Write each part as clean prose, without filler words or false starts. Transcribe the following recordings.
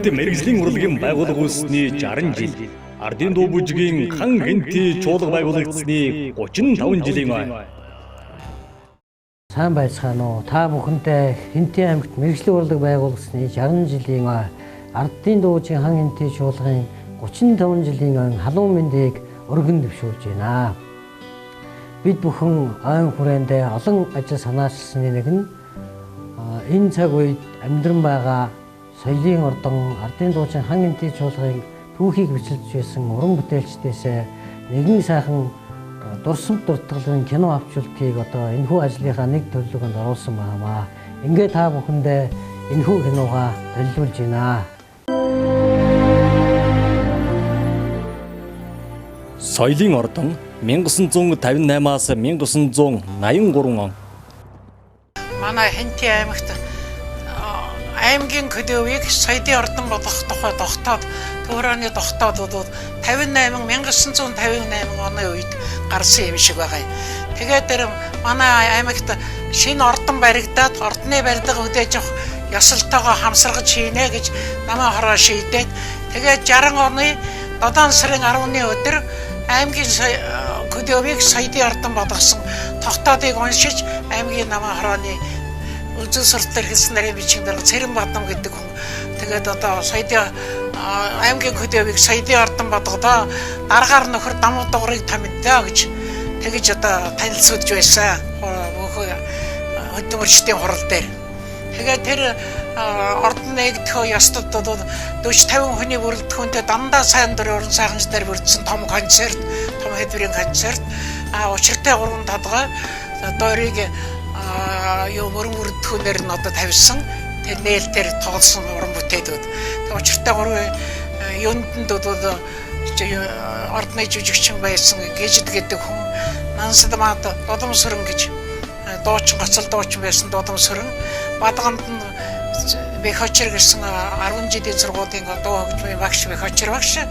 аймагт мэрэгжлийн урлагийн байгууллага үүссний 60 жил, Ардын дуу бүжгийн хан гинти чуулга байгуулагдсны 35 жилийн ой. Сайн байцгаана уу? Та бүхэнтэй Хинтээ аймагт мэрэгжлийн урлаг байгуулагдсны 60 жилийн ой, Ардын дуугийн хан гинти чуулгын 35 жилийн ой халуун мэндийг өргөн дэвшүүлж байна. Бид бүхэн ойн хүрээндээ олон ажил санаачилсны нэг нь энэ цаг үед амьдран байгаа соёлын ордон Ардын дуугийн хан гинти чуулгын түүхийг бичлэж байсан уран бүтээлчдээс нэгэн сайхан дурсамж дуртгалын кино авчуултыг одоо энэхүү ажлынхаа нэг төлөвлөгөөнд оруулсан байна. Ингээд та бүхэндээ энэхүү киногаа төлөвлөж байна. Соёлын ордон 1958-аас 1983 он. Манай Хинтээ аймагт аймгийн хөдөөгийг соёлын ордон болгох тухай тогтоод төөрөөний тогтоодууд 1958 оны үед гарсан юм шиг байгаа юм. Тэгээд тэр манай аймагт шинэ ордон баригдаад ордны барилга хөдөөж явах ёсолтойгоо хамсаргаж хийнэ гэж намаа хороо шийдээд тэгээд 60 оны 7 сарын 10-ны өдөр аймгийн хөдөөгийг соёлын ордон болгосон тогтоодыг уншиж аймгийн намаа хорооны үзэл суртал хэлсэн нарийн бичгээр Цэрэн Бадам гэдэг хүн тэгээд одоо соёлын аймгийн хөдөөгийг соёлын ордон болгодоо дараагаар нөхөр Дамуу дуурыг тамидаа гэж тэгэж одоо танилцуулж байсан хөдөлмөрчдийн хурал дээр. Тэгээд тэр ордон нэгдэх ёстод 40-50 хүний бүрэлдэхүүнтэй дандаа сайн дурын уран сайханчдаар бүрдсэн том концерт, том хэдвэрийн концерт, учиртай гурван толгой доорыг мөрөн бүрэлдэхүүнээр нь одоо тавьсан. Тэр нээлтээр тоглосон уран бүтээлүүд. Тэг учиртай гурван юундд ордны жүжигчин байсан Гэжид гэдэг хүн, Нансадмад Додом Сүрэн гэж дуучин гоцол дуучин байсан Додом Сүрэн, Бадганд нь Бэхочер гэсэн 10 жилийн сургуулийн дуу хөгжмийн багш Бэхочер багш,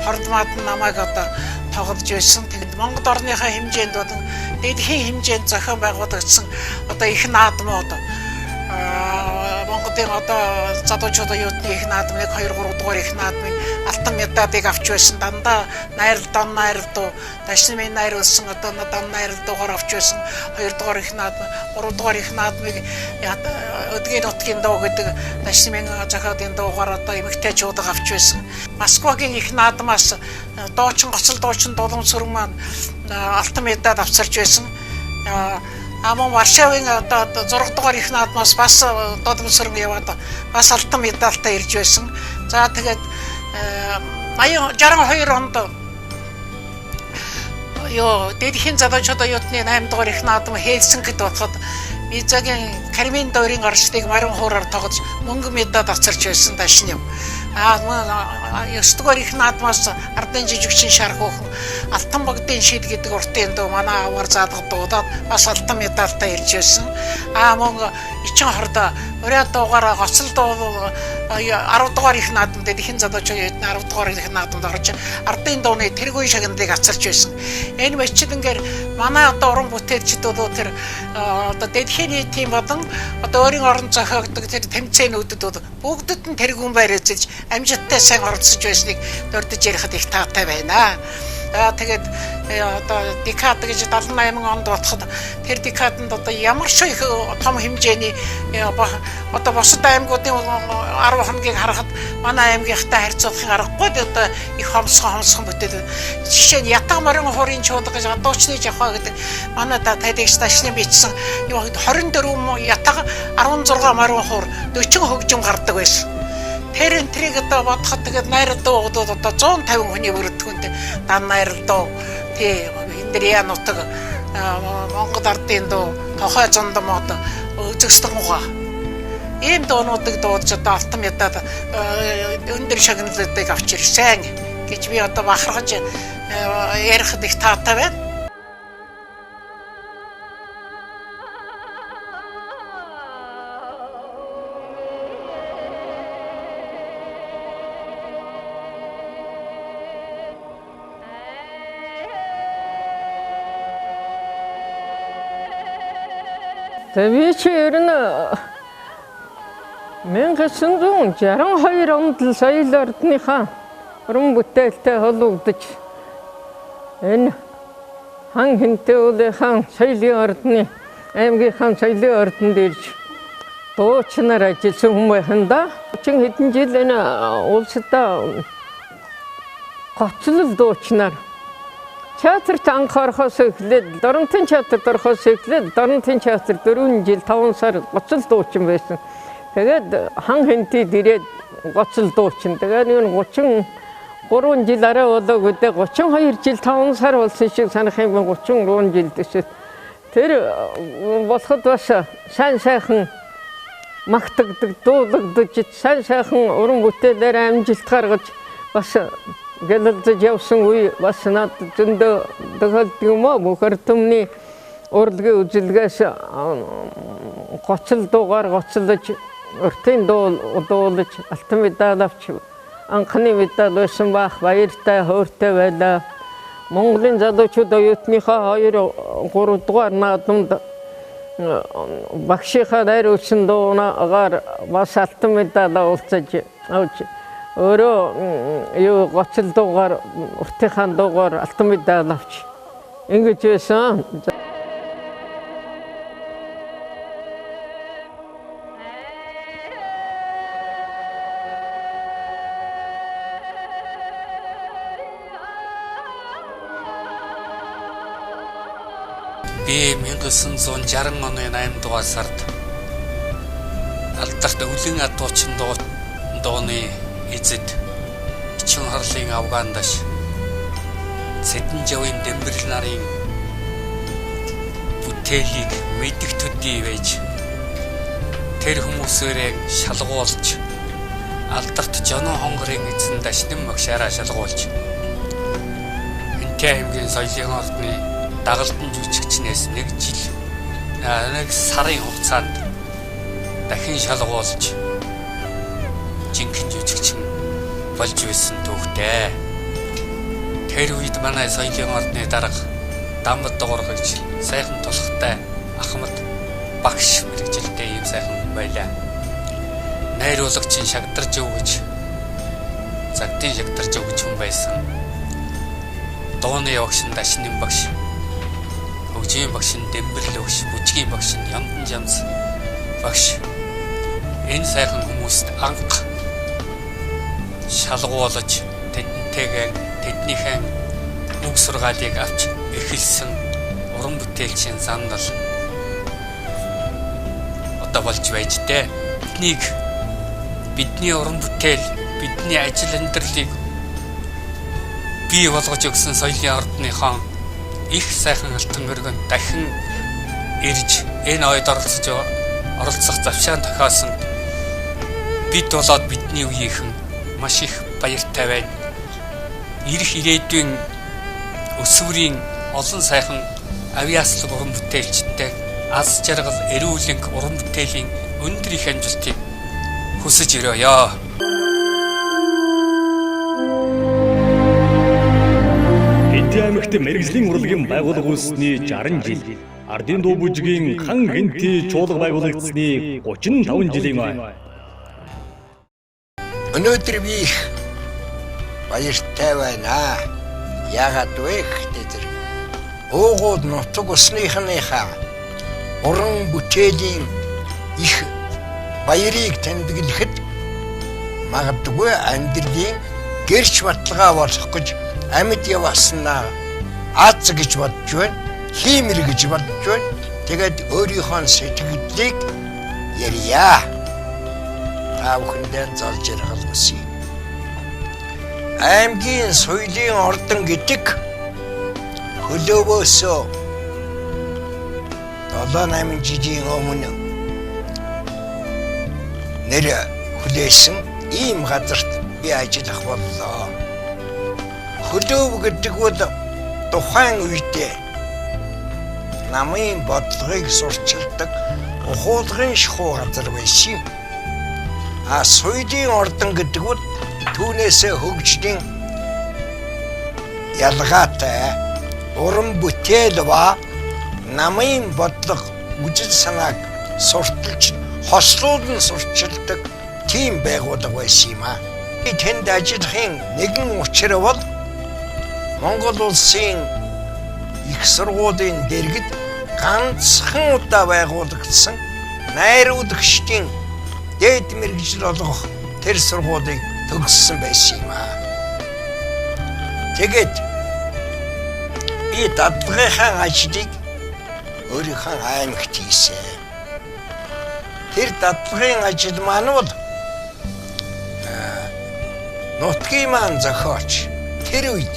Хордмаад нь намайг одоо тоглож байсан. Тэгэд Монгол орныхаа хэмжээнд болон дэлхийн хэмжээнд зохион байгуулагдсан одоо их наадмууд Монголын одоо залуучуудын юутны их наадмын 2 3 дугаар их наадмын алтан медалийг авч байсан. Дандаа дан найралдуу дашнымын найруулсан одоо дан найралдуугаар авч байсан 2 дугаар их наадам 3 дугаар их наадмыг өдгийн нутгийн дуу гэдэг дашнымын зохиолын дуугаар одоо эмэгтэйчүүд авч байсан. Москвагийн их наадмаас дуучин гоцол дуучин Дулам Сүрэн маань алтан медаль авчирч байсан. Амон Варшавын одоо 6 дугаар их наадмаас бас Дулам Сүрэн яваад бас алтан медальтай ирж байсан. За тэгээд 62 онд дэлхийн залуучуудын юутны 8 дугаар их наадам Хельсинкид болоход Визагийн Кармен дойрын орчдыг марин хуураар тоглож мөнгө медаль авчирч байсан дашин юм. 9 дугаар их наадмаас ардын жижигчин шархуухан Алтан богдын шид гэдэг уртын дуу манай аваар заалгад дуудаад бас алтан медальтай ирж байсан. Мөн Ичин хордоо ураа дуугаараа гоцол дуу 10 дугаар их наадамд дэлхийн залуучууд 10 дугаар их наадамд орж ардын дууны тэргүй шагналыг авчирч байсан. Энэ мөчлөнгээр манай одоо уран бүтээлчдүүд тэр одоо дэлхийн нийтийн болон одоо өөрийн орон зохиогддог тэр тэмцээнүүдэд бүгдэд нь тэргүүн байрэлж амжилттай сайн оролцож байсныг дурдж ярихад их таатай байна. Тэгээд одоо декад гэж 78 онд болоход тэр декаданд одоо ямар ч их том хэмжээний одоо бусад аймагуудын 10 хоногийг харахад манай аймгийнхтай харьцуулахын аргагүй одоо их хомсхон бүтээл. Жишээ нь Ятга морин хуурын чуулга гэж дуучны жавхаа гэдэг манай тайлэгч дашны бичсэн 24 ятга 16 морин хуур 40 хөгжим гардаг байсан. Тэр энтриг одоо бодоход тэгээд найралдуу одоо 150 хүний бүрэлдэхүүнтэй дан найралдуу тий Индрия нутаг Монгол ардын дуу тохой зондомод үзэгсдэн угаа ийм дуунуудыг дуудаж одоо алтан медаль өндөр шагналуудыг авч ирсэн гэж би одоо бахархаж ярихад их таатай байна. Би чи ер нь 1962 онд л соёл ордныхаа уран бүтээлтэй холбогдож энэ хан хинтээлийн соёлын ордны аймгийнхаа соёлын ордонд ирж дуучнаар ажилласан хүн байханда 30 хэдэн жил энэ улсдаа гоцлол дуучнаар театрт анхаарахаас эхлээд Доронтын театрт орохоос эхлээд Доронтын театр 4 жил 5 сар гоцлол дуучин байсан. Тэгээд хан хинтээд ирээд гоцлол дуучин. Тэгээд энэ 33 жил арай болоо гэдэг 32 жил 5 сар болсон шиг санах юм 33 жил дэшээ. Тэр болоход бас сайн сайхан магтагдаг, дуулагдаж, сайн сайхан уран бүтээлээр амжилт гаргаж бас гэлэлцэж явсан үе бас надад зөндөө тохиолддог юм аа. Бүхэр түмний урлагийн үзэлгээс гоцлол дуугаар гоцлож, уртын дуулж, алтан медаль авч анхны медаль байсан бах. Баяртай, хөөртэй байлаа. Монголын залуучууд оюутныхаа 2-3 дугаар наадамд багшийнхаа найруулсан дуугаар бас алтан медаль уулзаж авч өөрөө юу гоцлол дуугаар уртынхаа дуугаар алтан медаль авч ингэж байсан. Би 1960 оны 8 дугаар сард алдарт өвлөн адуучин дууны эзэд Ичин харлын Афгандаш Сэдэн Жавын Дэмбэрэл нарын бүтээлийг мэдэх төдий байж тэр хүмүүсээрээ шалгуулж алдарт Жонон хонгорын эзэн Дашнин багшаараа шалгуулж Хинтээ аймгийн соёлын ордны дагалдан жүжигчнээс 1 жил 1 сарын хугацаанд дахин шалгуулж жинхэнэ жүжигчин болж байсан түүхтэй. Тэр үед манай соёлын ордны дарга Дамбад дуургагч сайхан тулхтай Ахмад багш мэрэгжилтэй ийм сайхан хүн байлаа. Найруулагчин шагдарж өгч загтын шагдарж өгч хүн байсан. Дууны багшин Дашнин багш, хөгжийн багшин Дэмбэрэл багш, бүжгийн багшин Ямдан Жамс багш энэ сайхан хүмүүст анх шалгуулж тэднийхээ үг сургаалыг авч эхэлсэн уран бүтээлчийн сандал одоо болж байж дээ. Бидний уран бүтээл, бидний ажил амьдралыг бий болгож өгсөн соёлын ордныхон их сайхан алтан өргөнд дахин ирж энэ ойд оролцох завшаан тохиосон бид болоод бидний үеийнхэн маш их баяртай байна. Ирэх ирээдүйн өсвөрийн олон сайхан авиаслаг уран бүтээлчтэй аз жаргал эрүүлэнх уран бүтээлийн өндөр их амжилтыг хүсэж өрөөё. Хинтээ аймагт мэргэжлийн урлагийн байгууллага үүссний 60 жил, Ардын дуу бүжгийн хан гинти чуулга байгуулагдсны 35 жилийн ой. Өнөөдөр би их баяртай байна. Яагаад вэ гэхээр уугууд нутаг усныхныхаа уран бүтээлийн их баярыг тэмдэглэхэд магадгүй амьдралын гэрч баталгаа болох гэж амьд яваснаа аз гэж бодж байна, хиймэр гэж бодж байна. Тэгээд өөрийнхөө сэтгэлийг ярья. Та бүхэндээ золж ярих хүсье. Аймгийн соёлын ордон гэдэг хөлөөвөөс 7-8 жилийн өмнө нэр хүлээсэн ийм газарт би ажиллах боллоо. Хөлөөв гэдэг бол тухайн үедээ намын бодлогыг сурчилдаг ухуулгын шахуу газар байсан. Соёлын ордон гэдэг бол түүнээсээ хөгжлийн ялгаатай уран бүтээл ба намын бодлого үжил санааг сурталж хослууд нь сурчилдаг тийм байгууллага байсан юм аа. Тэнд ажиллахын нэгэн учир бол Монгол улсын их сургуулийн дэргэд ганцхан удаа байгуулагдсан найруулагчдын дээд мэргэжил олгох тэр сургуулийг төгссөн байсан юм аа. Тэгээд би дадлагынхаа ажлыг өөрийнхөө аймагт хийсэн. Тэр дадлагын ажил маань бол нутгийн маань зохиолч тэр үед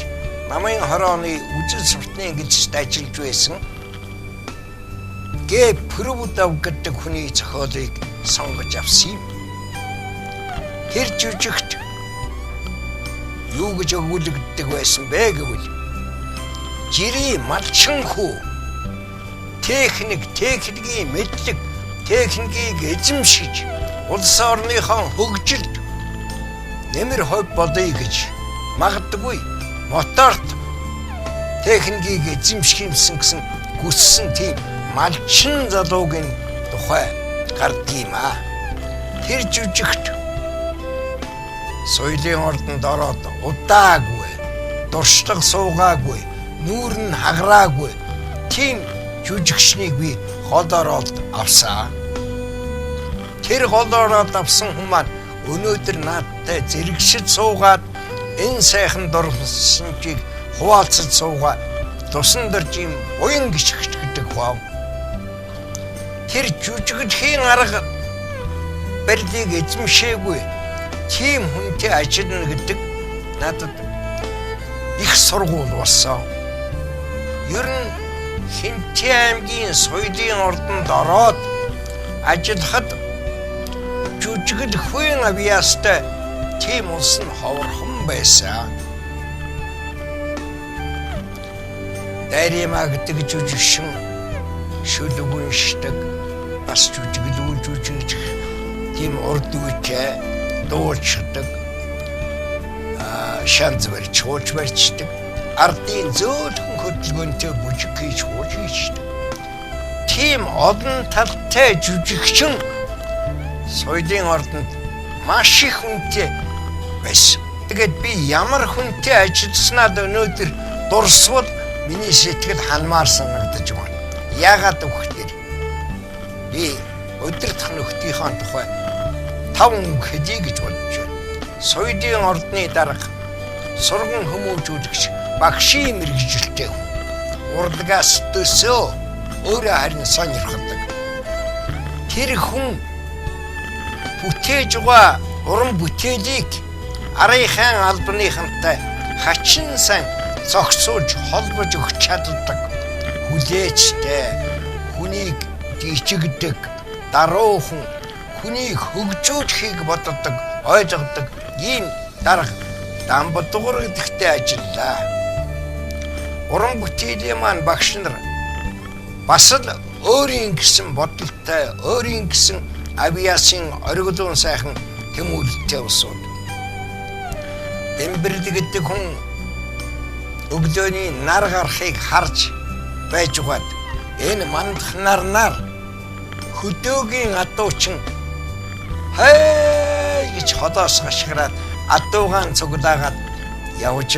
намын хорооны үжил суртны ангиллалд ажиллаж байсан Г. Прудов гэдэг хүний зохиолыг сонгож авсан юм. Тэр жүжигт юу гэж өгүүлэгддэг байсан бэ гэвэл жирийн малчин хүү техникийн мэдлэг техникийг эзэмшиж улс орныхон хөгжилд нэмэр хувь болъё гэж магадгүй моторт техникийг эзэмшихэмсэн гэсэн хүссэн тийм малчин залуугийн тухай гардаг юм аа. Тэр жүжигт соёлын ордонд ороод удаагүй, дуршлаг суугаагүй, нүүр нь хагараагүй тийм жүжигчнийг би гол ороод авсан. Тэр гол ороод авсан хүн маань өнөөдөр наадтай зэрэгшил суугаад энэ сайхан дурсамжийг хуваалцаж суугаа тусан дорж юм буян гიშгч гэдэг бав. Тэр жүжигчийн арга барилыг эзэмшээгүй тийм хүнтэй ажиллана гэдэг надад их сургууль болсон. Ер нь Хинтээ аймгийн соёлын ордонд ороод ажиллахад жүжигэл хүйн авьяастай тийм улс нь ховорхон байсан. Дайрема гэдэг жүжигчин шүлэг уншдаг, бас жүжиглүүлж жүжигч тийм урд үетэй дуулчдаг, шанц барьж хууч барьчдаг, ардын зөөлхөн хөдөлгөөнтэй бүжиг хийж хууч хийдэг. Тийм олон талтай жүжигчин соёлын ордонд маш их хүнтэй байсан. Тэгээд би ямар хүнтэй ажилласнаад өнөөдөр дурсвал миний сэтгэл ханмаар санагдаж байна. Яагаад гэвэл би өдөртх нөхдийнхөө тухай 5 үг хэлье гэж бодож байна. Соёлын ордны дарга сурган хүмүүжүүлэгч багшийн мэргэжилтэй хүн. Урлагаас төсөө өөрөө харин сонирхдаг. Тэр хүн бүтээж байгаа уран бүтээлийг арийнхын албаныхантай хачин сайн зохицуулж холбож өгч чаддаг. Хүлээцтэй, хүнийг дижигдэг, даруухан, хүнийг хөгжүүлэхийг боддог, ойлгодог ийм дарга Дамбадугар гэдэгтэй ажиллаа. Уран бүтээлийн маань багш нар бас л өөрийн гэсэн бодолтой, өөрийн гэсэн авиасын оргилуун сайхан тэмүүлэлтэй усууд. Дембэрл гэдэг хүн өглөөний нар гарахыг харж байж угаад энэ мандах нарнаар хөдөөгийн адуучин хэй гэж ходоос хашгираад адуугаан цуглаагаад явж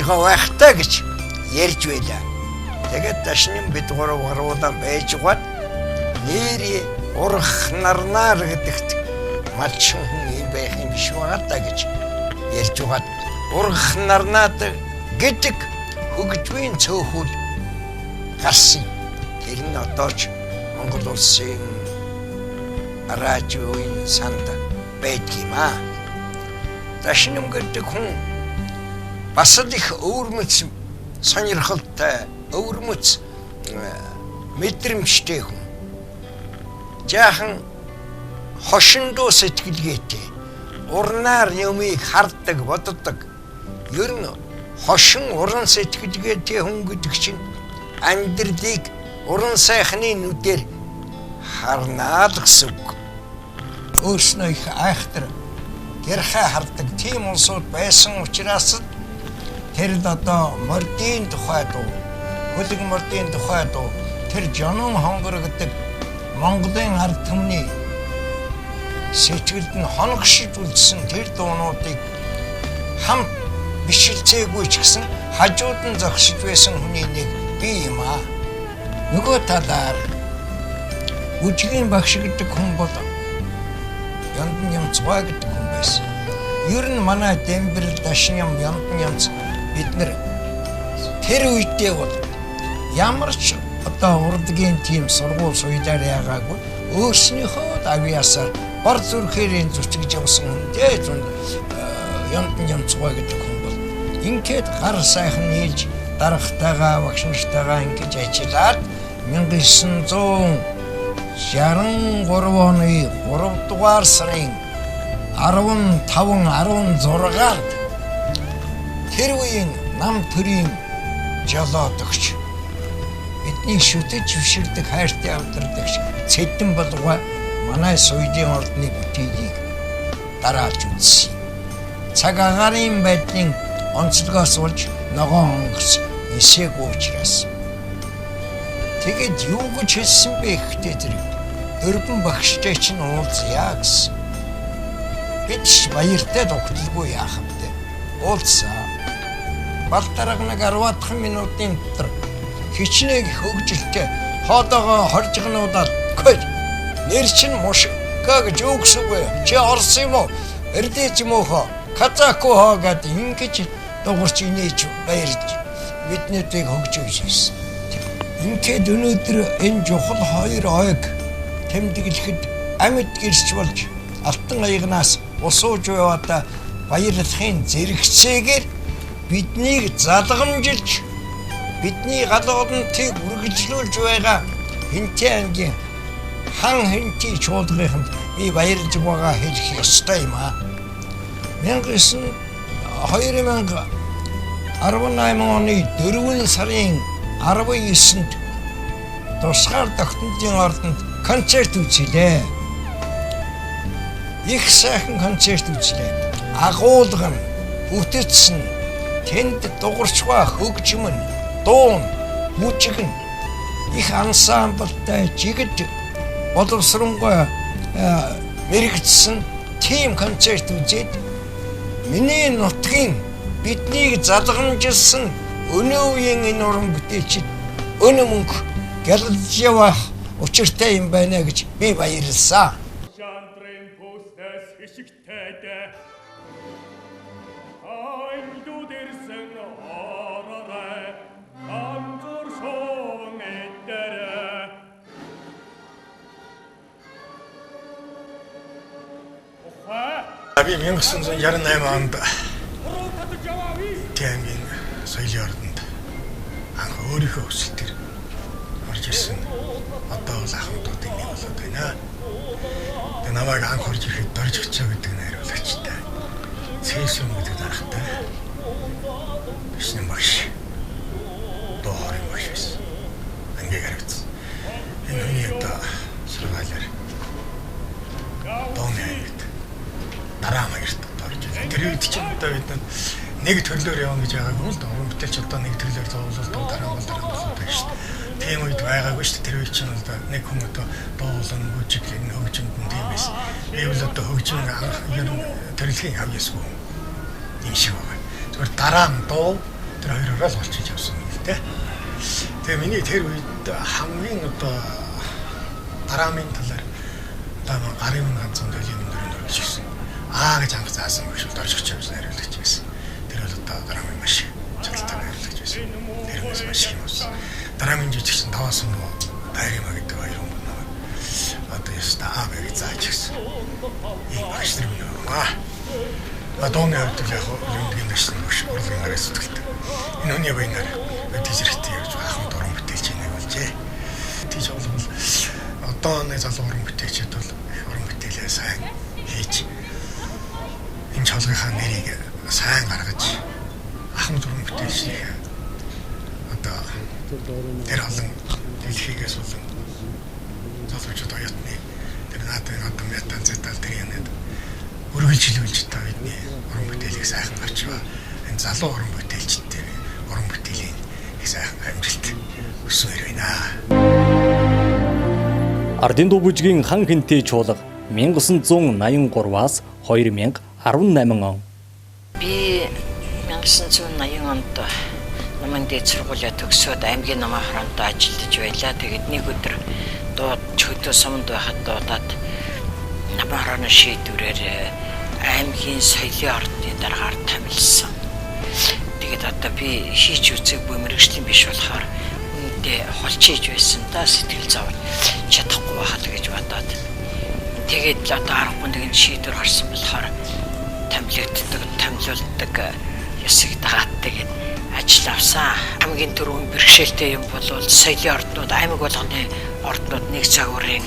байгаа байхтаа гэж ярьж байлаа. Тэгээд дашнин бид гурав гаруудаа байж угаад нэрээ урах нарнаар гэдэгт малчин хүн юм байх юм биш байгаа даа гэж ярьж угаад урах нарнаад гэдэг хөгжмийн цөөхөл гарсан. Тэр нь одооч Монгол улсын радиоын санд байдаг юм аа. Дашнин гэдэг хүн бас л их өвөрмөц сонирхолтой, өвөрмөц мэдрэмжтэй хүн. Жаахан хошиндоо сэтгэлгээтэй, урнаар юмыг харддаг, боддог. Ер нь хошин уран сэтгэлгээтэй хүн гэдэг чинь амьдралыг уран сайхны нүдээр харнаа л гэсэн үг. Өөрснөө их айхтар гэрхэ хардаг тийм улсууд байсан учраас тэр одоо мордын тухай дуу, хөлөг мордын тухай дуу, тэр Жонон хонгор гэдэг Монголын ард түмний сэтгэлд нь хоногшиж үлдсэн тэр дуунуудыг хамт бишилцээгүй ч гэсэн хажууд нь зогсож байсан хүний нэг би юм аа. Нөгөө талаар үжигийн багш гэдэг хүн бол Яндан Нямцбай гэдэг хүн байсан. Ер нь манай Дембэр Дашням Яндан Нямц бид нэр тэр үедээ бол ямар ч одоо урдгийн тийм сургууль суйдаар яагаагүй өөрснийхөө авьяасаар бор зүрхээрээ зүтгэж явсан хүнтэй зүүн Яндан Нямцбай гэдэг хүн бол ингээд гар сайхан нийлж дарагтайгаа багш нартайгаа ингэж ажиллаад 1963 оны 3 дугаар сарын 15-16-нд тэр үеийн нам төрийн жолоодогч бидний шүтэж биширдэг хайртай авдардагч Цэдэн Болгой манай Суйдын ордны бүтээлийг дараалж үзсэн. Цаг агаарын байдлын онцлогоос болж ногоон онгоц нисээгүй учраас тэгээд юу гэж хэлсэн бэ гэхдээ тэр дөрвөн багштай чинь уулзъя гэсэн. Бид ч баяртай тогтолгүй яах вэ? Уулзсан. Бал дараагийн 10 минутын дотор хичнээн хөгжилтэй хоодоогоо хоржгонуудаад гой нэр чинь мушка гэж юу гэсэн бэ? Чи орс юм уу? Эрдэж юм уу? Казаку хаагаад ингэж дуурч инээж баярж биднүүдийг хөгжөөж ирсэн. Ингээд өнөөдөр энэ чухал хоёр ойг тэмдэглэхэд амьд гэрч болж алтан аягнаас усууж яваадаа баярлахын зэрэгцээгээр биднийг залгамжилж бидний галуудыг үргэлжлүүлж байгаа Хинтээ ангийн хан Хинтээ чуулганыханд би баярлж байгаа хэлэх ёстой юм аа. 2018 оны 4 сарын 19-нд тусгаар тогтнолын ордонд концерт үзлээ. Их сайхан концерт үзлээ. Агуулга нь, бүтэц нь, тэнд дуурчгаа хөгжим нь, дуун, мужиг нь их ансамблтай жигд боловсронгой мэрэгдсэн тим концерт үзээд миний нутгийн биднийг залгамжилсан өнөө үеийн энэ уран бүтээлчид өнө мөнгө гялж явах учиртай юм байна гэж би баярлсан. Шантрын пустас хишигтэд айдууд ирсэн оророй амзур шоон эдэрэ Би 1968 онд Тэмгийн соёлын ордонд анх өөрийнхөө өсөлтөөр орж ирсэн. Одоо бол ахмадуудын нэг болоод байна. Тэгээ намайг анх орж ирэхэд дорж очоо гэдэг нь хариулагчтай. Цэсүм гэдэг дарахтай. Бишнэ багш. Доорын багш байсан. Ингээ гарагц. Энэ хүний одоо сургаалаар дооны ангид дараа маягт орж ирсэн. Тэр үед чинь одоо бид нэг төрлөөр явна гэж байгаагүй л да. Уран бүтээлч одоо нэг төрлөөр зовлол дараа нь байна шүү дээ. Тийм үед байгаагүй шүү дээ. Тэр үед чинь одоо нэг хүн одоо дуулан бүжиг энэ хөгжимд нь тийм байсан. Эвл одоо хөгжим ер нь төрөлхийн авьяасгүй юм шиг байна. Зүгээр дараа нь дуу тэр хоёроо л олчиж явсан юм л дээ. Тэгээ миний тэр үед хамгийн одоо дараамын талаар одоо гарын минь ганцхан төлийн дөрөв гэж хэлсэн. Аа гэж анх заасан юм шиг дорж очиж явсан хариулагч байсан. Тэр бол одоо дараамын маш чадaltaй хариулагч байсан. Тэр хүмүүс маш юм болсон. Дараамын жижигсэн таваасан нөө Байрма гэдэг хоёр хүн байна. Одоо яста аа гэж зааж гисэн. Энэ багш нар минь аа. Адооны хавьд яг лүндгийн дэшин биш урлагийн араас зүтгэлтэй. Энэ хүний баянаар тийзэрхтэй явж ахмад уран бүтээлч нэг болжээ. Тийж бол одооны залуу уран бүтээлчд бол уран бүтээлээ сайн хийж энэ чуулгынхаа нэрийг сайн гаргаж ахмад уран бүтээлчийг одоо тэр олон дэлхийгээс болон залуучууд оюутны тэр наадын одоо метан зэтал тэр юм үргэлжлүүлж та бидний уран бүтээлийг сайхан авчваа. Энэ залуу уран бүтээлчдтэй уран бүтээлийн их сайхан амжилт өсөөр байна. Ардын дуу бүжгийн хан Хинтээ чуулга 1983-аас 2018 он. Би 1980 онд намын дээд сургуулиа төгсөөд аймгийн намын хорондоо ажиллаж байлаа. Тэгээд нэг өдөр дууд чөлөө сумд байхад дуудаад намын хорооны шийдвэрээр аймгийн соёлын ордны дараагаар томилсон. Тэгээд одоо би хийж үзээгүй мэргэжлийн биш болохоор үүндээ холчиж байсан да, сэтгэл зовж чадахгүй байхад гэж бодоод. Тэгээд одоо аргагүй нэгэн шийдвэр гарсан болохоор томилуулдаг ёсыг дагаад тэгээд ажил авсан. Хамгийн түрүүн бэрхшээлтэй юм бол соёлын орднууд, аймаг болгоны орднууд нэг загварын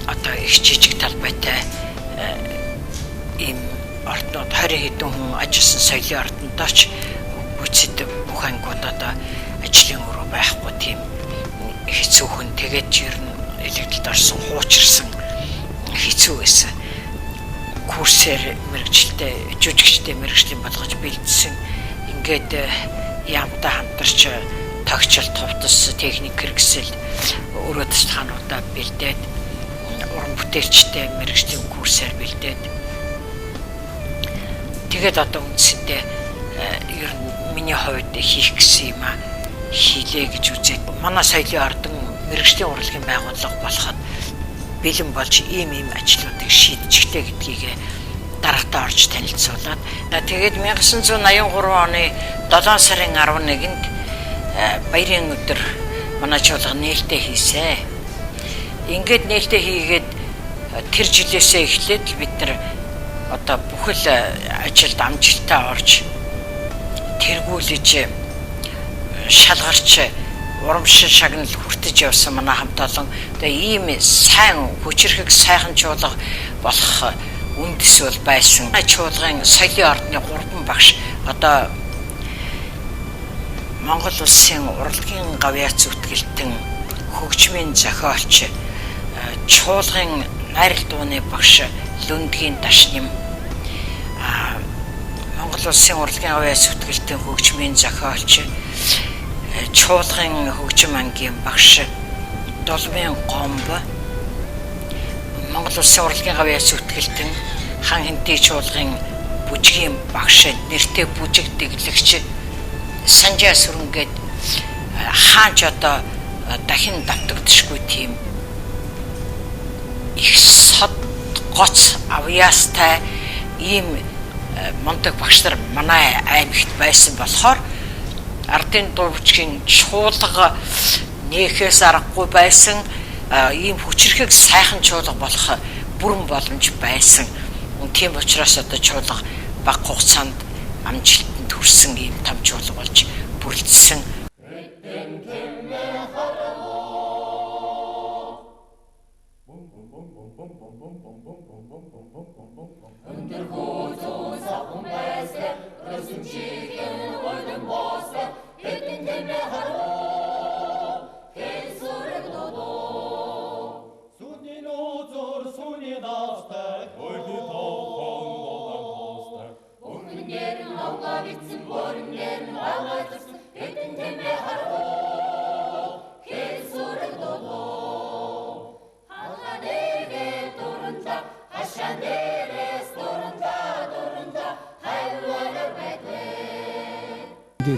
одоо их жижиг талбайтай ийм орднууд 20 хэдэн хүн ажилласан соёлын ордондооч гүйцэтгэх бүх ангууд одоо ажлын өрөө байхгүй тийм хэцүү хүн. Тэгээд ер нь элэгдэлд орсон, хуучирсан хэцүү байсан. Курсээр мэрэгчлээ, жүжигчтэй мэрэгжлийн болгож бэлдсэн. Ингээд яамтай хамтарч тогтчлт, товтос, техник хэрэгсэл өөрөө тусгаануудаа бэлдээд уран бүтээлчтэй мэрэгжлийн курсээр бэлдээд тэгээд одоо үндсэндээ ер нь миний хувьд хийх гэсэн юм хийлээ гэж үзээд манай соёлын ордон мэрэгжлийн урлагийн байгууллага болоход бэлэн болж ийм ажлуудыг шийдчихлээ гэдгийг дараатаа орж танилцуулаад тэгээд 1983 оны 7 сарын 11-нд баярын өдөр манай чуулга нээлттэй хийсэн. Ингээд нээлттэй хийгээд тэр жилээсээ эхлээд бид нар одоо бүхэл ажилд амжилттай орж тэргүүлж шалгарч урамшил шагнал хүртэж явсан манай хамт олон тэгээ ийм сайн хүчрхэг сайхан чуулга болох үндэс бол байсан. Чуулгын соёлын ордны 3 багш одоо Монгол улсын урлагийн гавьяац зүтгэлтэн хөгжмийн зохиолч чуулгын найрал дууны багш Лүндгийн Дашним Монгол улсын урлагийн гавьяац зүтгэлтэн хөгжмийн зохиолч чуулгын хөгжим ангийн багш Долмын Гомб Монгол улсын урлагийн гавьяац зүтгэлтэн хан хэнтэй чуулгын бүжгийн багш нэртэй бүжиг дэглэгч Санжаа сүрэнгээд хаач одоо дахин давтагдшгүй тийм их сод гоц авьяастай ийм мундаг багш нар манай аймагт байсан болохоор ардын дуучин чуулга нээхээс аргагүй байсан ийм хүчрхэг сайхан чуулга болох бүрэн боломж байсан. Тийм учраас одоо чуулга бага хугацаанд амжилтанд хүрсэн ийм том чуулга болж бүрдсэн.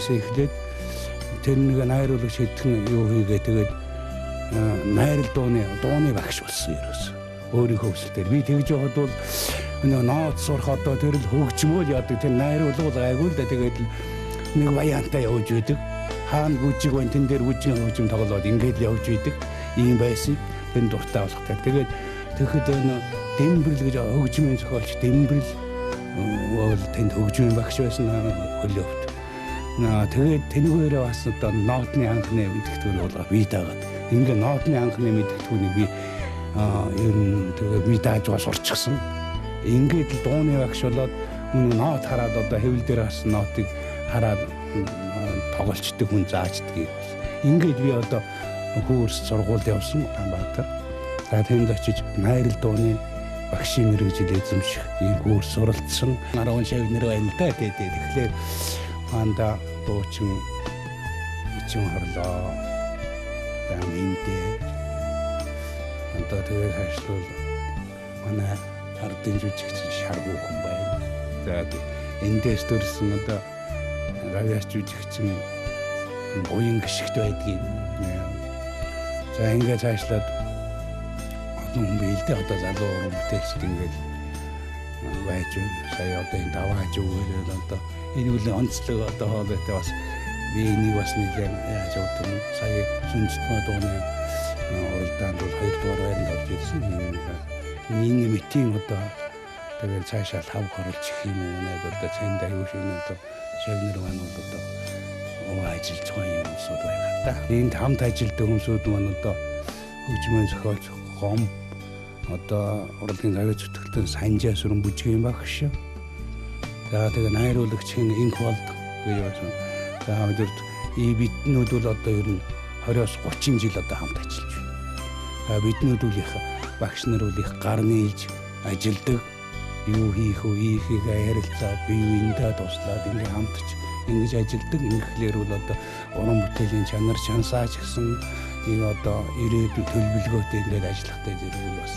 Эхлээд тэр нэг найруулагч хэдхэн юу хийгээ тэгээд найрал дууны багш болсон ерөөс өөрийнхөө хөвсөлтөөр би тэгж явахад бол нот сурах одоо тэр л хөгжмөөл яадаг тэр найруулгал айгүй л да тэгээд нэг баянтай явж байдаг хаана бүжиг байна тэн дээр бүжгийн хөгжим тоглоод ингээд явж байдаг ийм байсан тэр дуртай болохтай тэгээд тэгэхэд Дэмбэрл гэж хөгжмийн зохиолч Дэмбэрл бол тэнд хөгжмийн багш байсан хөлөвт тэгээд тэнүүрээ бас одоо ноотны анхны мэдээлэл болгоо бий дагаад ингээ ноотны анхны мэдээллийг би ер нь тэгээд би дааж бас орчихсон. Ингээд л дууны багш болоод ноот хараад одоо хэвлэл дээр бас нотыг хараад тоглолцдог хүн заачдгийг. Ингээд би одоо курс сургуульд явсан Улаанбаатар. Тэгээд тэнд очиж найрал дууны багшийн мэргэжил эзэмших ийм курс суралцсан. 10 шавнэр байна да тэгээд тэгэхээр анда дуучин ичин хорлоо даминтэй анда тэгээд хашлуул манай ардын жүжигч шаргуу хүн байна. За эндээс төрсэн одоо равяас жүжигч буян гიშгт байдгийг. За ингээд цаашлаад олон хүн биэлдэ одоо залуу уран бүтээлчд ингээд байж байна. Сая одоо энэ давааж өгөөл одоо энэ үл онцлог одоо хоолойтой бас би энийг бас нэгэн яаж явуулсан сая сүнжтмаа дууны уралдаанд бол 2 дугаар байранд орж ирсэн. Энэ митинг одоо тэгээд цаашаа хав гарч ирэх юм уу нэ одоо цэнд аюу шинэ одоо шавнэр маань бол одоо ажиллаж байгаа юмсууд байна та. Энд хамт ажилладаг хүмүүсүүд маань одоо хөгжмийн зохиолч хом одоо урлагийн завьд зүтгэлтэн санжаа сүрэн бүжгийн багш. За тэгээд найруулагчийн инх болд гэж байна. За өдөрт биднүүд бол одоо ер нь 20-оос 30 жил одоо хамт ажиллаж байна. За биднүүд бол их багш нар бол их гар нийлж ажилдаг. Юу хийх вэ? Ийхийг ярилцаад бие биендээ туслаад ингэ хамтч ингэж ажилдаг. Ингэхлээр бол одоо уран бүтээлийн чанар шансаач гэсэн ийм одоо ирээдүйн төлөвлөгөөтэй ингэж ажиллахтай зэрэг бас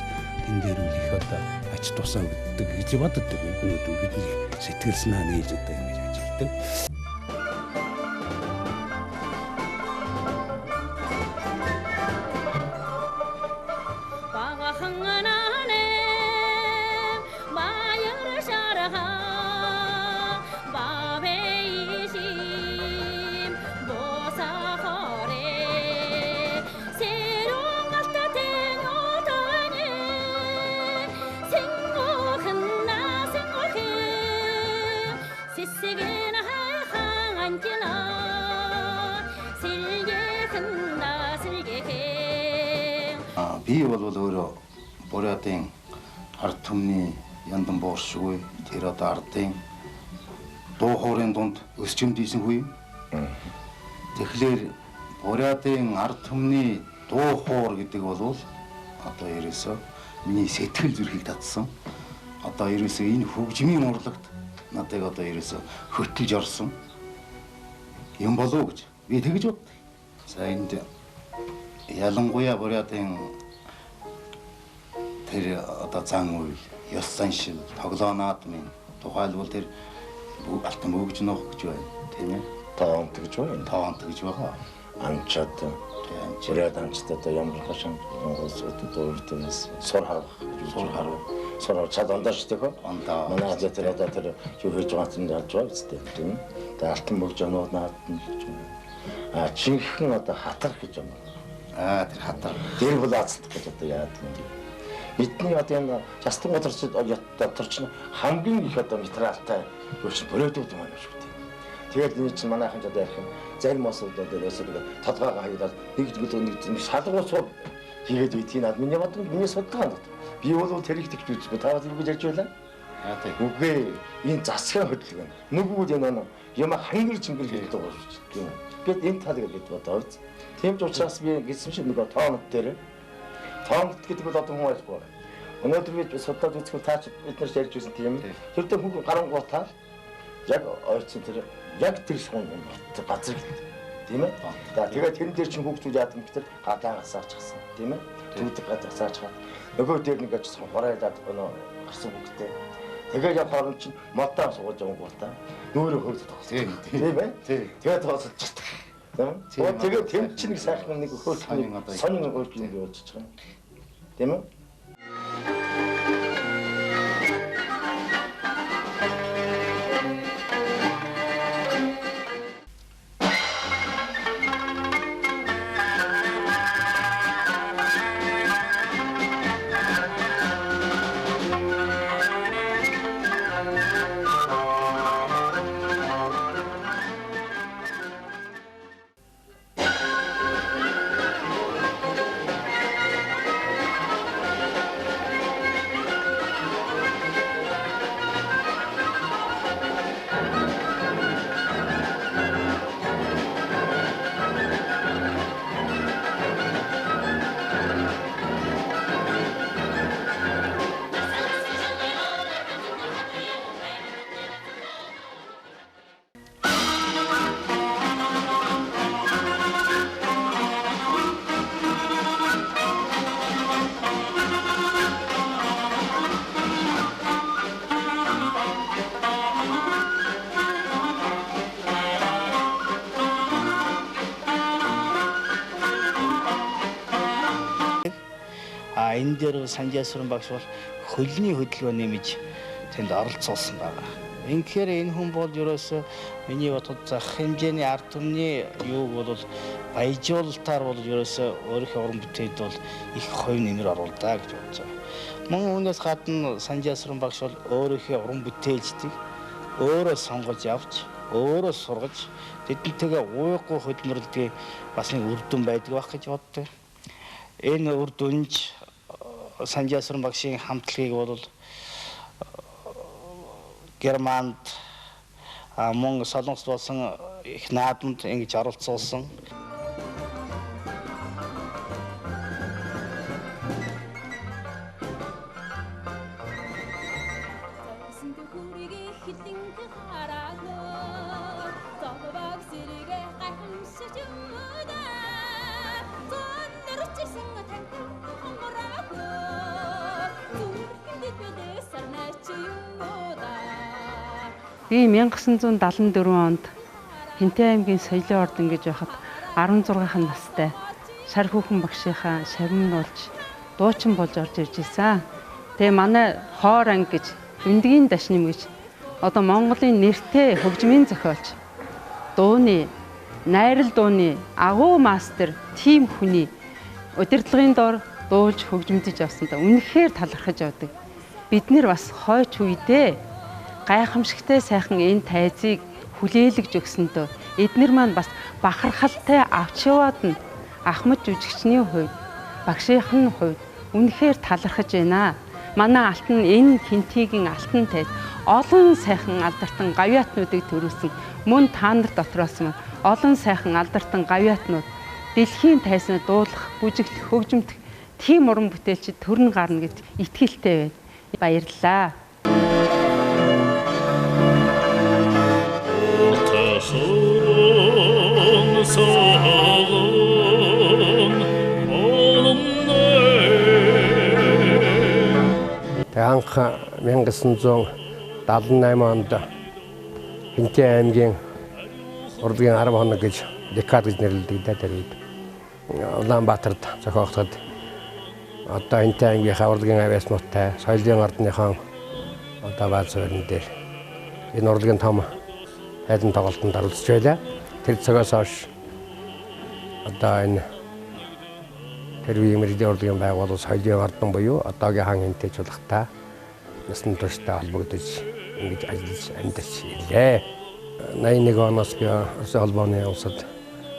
энэ дээр үл их одоо ач тусаа өгдөг гэж боддог. Биднүүд бидний сэтгэл санаа нээж одоо ингэж ажилдаг. Би бол өөрөө Бурятын ард түмний яндан бооршгүй тэр одоо ардын дуу хоорын дунд өсчөнд ийсэн хүү. Тэгэхээр Бурятын ард түмний дуу хоор гэдэг бол одоо ерөөсөө миний сэтгэл зүрхийг татсан. Одоо ерөөсөө энэ хөгжмийн урлагт надад одоо ерөөсөө хөтлөж орсон юм болов гэж би тэгж бод. За энд ялангуяа Бурятын тэр одоо зан үйл, ёс заншил, тоглоо наадмын тухайлбал тэр алтан бөгж нөх гэж байна, тийм ээ. Тоонт гэж байна. Тоонт гэж байгаа. Амчаад Бурят амчаад одоо ямар хашин Монголчуудаас сур харах чад ондаш тийм үү? Ондаа. Манай тэр одоо тэр юу хийж байгаа юм яаж байгаа үстэй тийм үү? Тэгээ алтан бөгж нөх наадмын гэж байна. Чинхэн одоо хатар гэж байна. Тэр хатар. Тэр бол азтдаг гэж одоо яадаг юм. Бидний одоо энэ жастан готорч хамгийн их одоо материалтай хөрш Бурятууд юм байна шүү дээ. Тэгээд энэ чинь манайхан ч одоо ярих юм зарим осууд одоо ерөөсөө толгойгоо хаяад нэг шалгуусууд хийгээд үйдгийг над миний бодлоо миний судалгаа байна. Би бол тэр их тэгж үзгүй таваад юу гэж ярьж байлаа. Үгүй энэ засгийн хөдөлгөөн байна. Нүгүүд энэ юм хангир чингэр хийдэг байгаа шүү дээ. Бид энэ талыг бид бодоо. Тийм ч учраас би гэсэн шиг нөгөө тоонод дээр тоонод гэдэг бол одоо хүн ойлгохгүй. Өнөөдөр бид судлаад үзэхгүй таач бид нар ярьж байсан тийм. Тэр дээр хүн гарангуутаа яг ойцсон тэр яг тэр шуун газар тийм ээ. Тэгээд тэрэн дээр чинь хүүхдүүд яадаг юм гэхээр гадаа гасаарч гасан тийм ээ. Түүдэг гадаа гасаарч гад. Нөгөө дээр нэг ажиж хороолаад өнөө гарсан хүүхдээ. Тэгээд яг хооронд чинь модоо сууж өнгөтэй. Нүүрээ хөөж тогсон. Тийм ээ. Тэгээд тоосож чад. Тэгээд тэм чинь нэг сайхан нэг хөөсний сонин хөөж ингэ явуулж байгаа. Тийм ээ. Энэ дээр Санжаасрын багш бол хөлний хөдөлгөөн нэмж тэнд оролцуулсан байгаа. Инхээр энэ хүн бол ерөөсөө миний бодоход зах хэмжээний ард түмний юуг бол баяжуулалтаар бол ерөөсөө өөрийнхөө уран бүтээлд бол их хувь нэмэр оруулдаа гэж бодож байгаа. Мөн үүнээс гадна Санжаасрын багш бол өөрийнхөө уран бүтээлчдийг өөрөө сонгож авч, өөрөө сургаж, тэднтэйгээ ууйггүй хөдөлмөрлөдөг бас нэг үр дүн байдаг байх гэж боддог. Энэ үр дүнж Санжаасрын багшийн хамтлагийг бол Германд мөн Солонгост болсон их наадамд ингэж оролцуулсан. Би 1974 онд Хинтээ аймгийн Соёлын ордон гэж байхад 16 настай Шар хүүхэн багшийнхаа шавин болж дуучин болж орж ирж ирсэн. Тэгээ манай хоор анги гэж Дүндгийн дашним гэж одоо Монголын нэртэй хөгжмийн зохиолч дууны найрал дууны агуу мастер тим хүний удирдлагын дор дуулж хөгжмөдөж авсандаа үнэхээр талархаж явдаг. Бид нэр бас хойч үедээ гайхамшигтай сайхан энэ тайзыг хүлээлгэж өгсөндөө эднэр маань бас бахархалтай авч яваад нь ахмад жүжигчний хувьд багшийнхын хувьд үнэхээр талархаж байна. Манай алтан энэ Хинтигийн алтан тайз олон сайхан алдартай гавьяатнуудыг төрүүлсэн. Мөн та нар дотроос маань олон сайхан алдартай гавьяатнууд дэлхийн тайзнаа дуулах, бүжиглэх, хөгжимдөх тийм уран бүтээлчид төрн гарна гэж итгэлтэй байна. Баярлалаа. Анх 1978 онд Хинтээ аймгийн урлагийн 10 хоног гэж декад гэж нэрлэдэг тэр үед Улаанбаатарт зохиогдоход одоо Хинтээ аймгийнхаа урлагийн авиаснуудтай соёлын ордныхон одоо бааз суурин дээр энэ урлагийн том хайдан тоглолтод оролцож байлаа. Тэр цагаас хойш одоо энэ Тэрвийн мэргэжлийн урлагийн байгууллага соёлын ордон буюу одоогийн хан Хинтээ чуулгатай насан турштай холбогдож ингэж ажиллаж амьдарч ирлээ. 81 оноос би Оросын холбооны улсад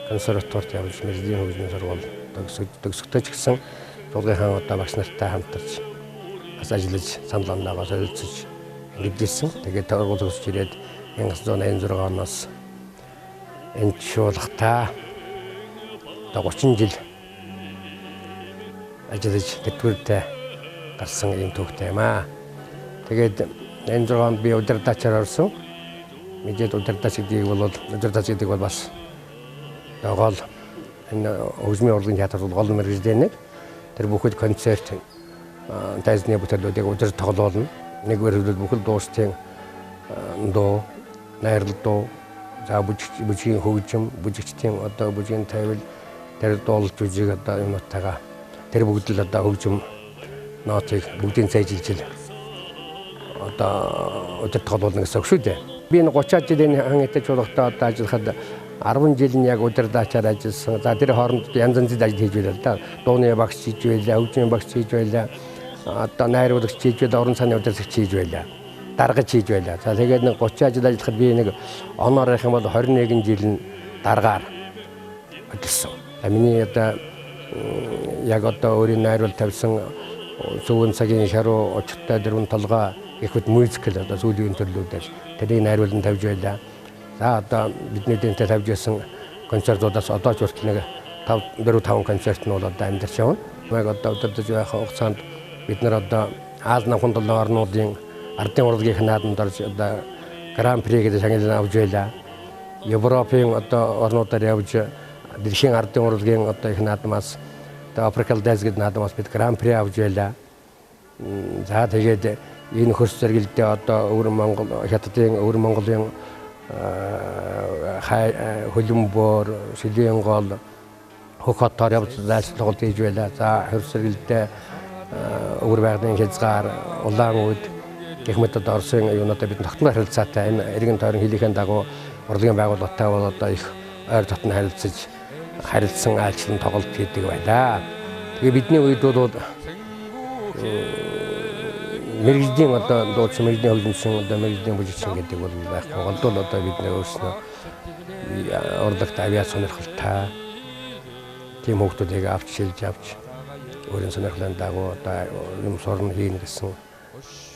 консерваторт явж мэргэжлийн хөгжмийн сургууль төгсөхдөө ч гэсэн чуулгынхаа одоо багш нартай хамтарч бас ажиллаж санал оногоо солилцож ингэжсэн. Тэгээд сургууль төгсөж ирээд 1986 оноос энэ чуулгатай одоо 30 жил ажиллаж тэтгэвртэй гарсан юм төвхтэй юм аа. Тэгээд энэ 6 онд би удирдаачаар орсон. Мэдээд удирдаач гэдгийг бол удирдаач гэдэг бол бас гол энэ хөгжмийн урлагийн театрт гол мэргэжлээ нэг. Тэр бүхэл концерт тайзны бүтээлүүдийг удирж тоглоулна. Нэгвэр хөвлөл бүхэл дуустын дуу, найрал дуу, за бүжгийн хөгжим, бүжигчдийн одоо бүжгийн тавил тэр дуулж бүжиг одоо юмнуудтайгаа тэр бүгд л одоо хөгжим ноотыг бүгдийн цайжилж одоо удирд тоглоулна гэсэн үг шүү дээ. Би энэ 30 жилийн хан Хинтээ чуулгатай одоо ажиллахад 10 жил нь яг удирдаачаар ажилласан. За тэр хооронд янз янзын ажил хийж байлаа л да. Дууны багш хийж байлаа, хөгжмийн багш хийж байлаа. Одоо найруулагч хийж байлаа, уран цааны удирдлагч хийж байлаа. Даргаж хийж байлаа. За тэгээд нэг 30 жил ажиллахад би нэг оноор ярих юм бол 21 жил нь даргаар ажилласан. Миний одоо яг одоо өөрийн найруул тавьсан зөвхөн цагийн шаруу очтой дөрвөн толгой ихэд мюзикл одоо сүүлийн төрлүүдээр тэрийг найруулан тавьж байлаа. За одоо бидний дэнтэй тавьж байсан концертуудаас одоо ч хүртэл нэг 4-5 концерт нь бол одоо амьдарч явна. Яг одоо удирдах байх хугацаанд бид нар одоо Аз намхан долоо орнуудын ардын урлагийн наадамд орж одоо Гран При гэдэг шагналыг авч байлаа. Европын одоо орнуудаар явж дэлхийн ардын урлагийн одоо их наадамаас одоо Африкал дайз гэдэг наадамаас бид Гран При авч байлаа. За тэгээд энэ хөрс зэрэгэлдээ одоо өвөр Монгол хятадын өвөр Монголын хөлбөмбөр, шилийн гол хөх хотоор явж зайлшгүй тоглолт хийж байлаа. За хөрс зэрэгэлдээ өвөр байгалийн хязгаар улаан үед гэх мэт одоо Оросын юунуудаа бид тогтмол харилцаатай энэ эргэн тойрон хилийнхэн дагуу урлагийн байгууллагатай бол одоо их ойр дотн харилцсан айлчлан тоглолт хийдэг байлаа. Тэгээ бидний үед бол мэрэгжлийн одоо дуучин мэрэгжлийн хөгжимчин одоо мэрэгжлийн бүжигчин гэдэг бол байхгүй бол одоо бид нэг өөрснөө урлагт авиац сонирхолтой тийм хүмүүсийг авч шилж авч өөрийн сонирхлын дагуу одоо юм сурна хийн гэсэн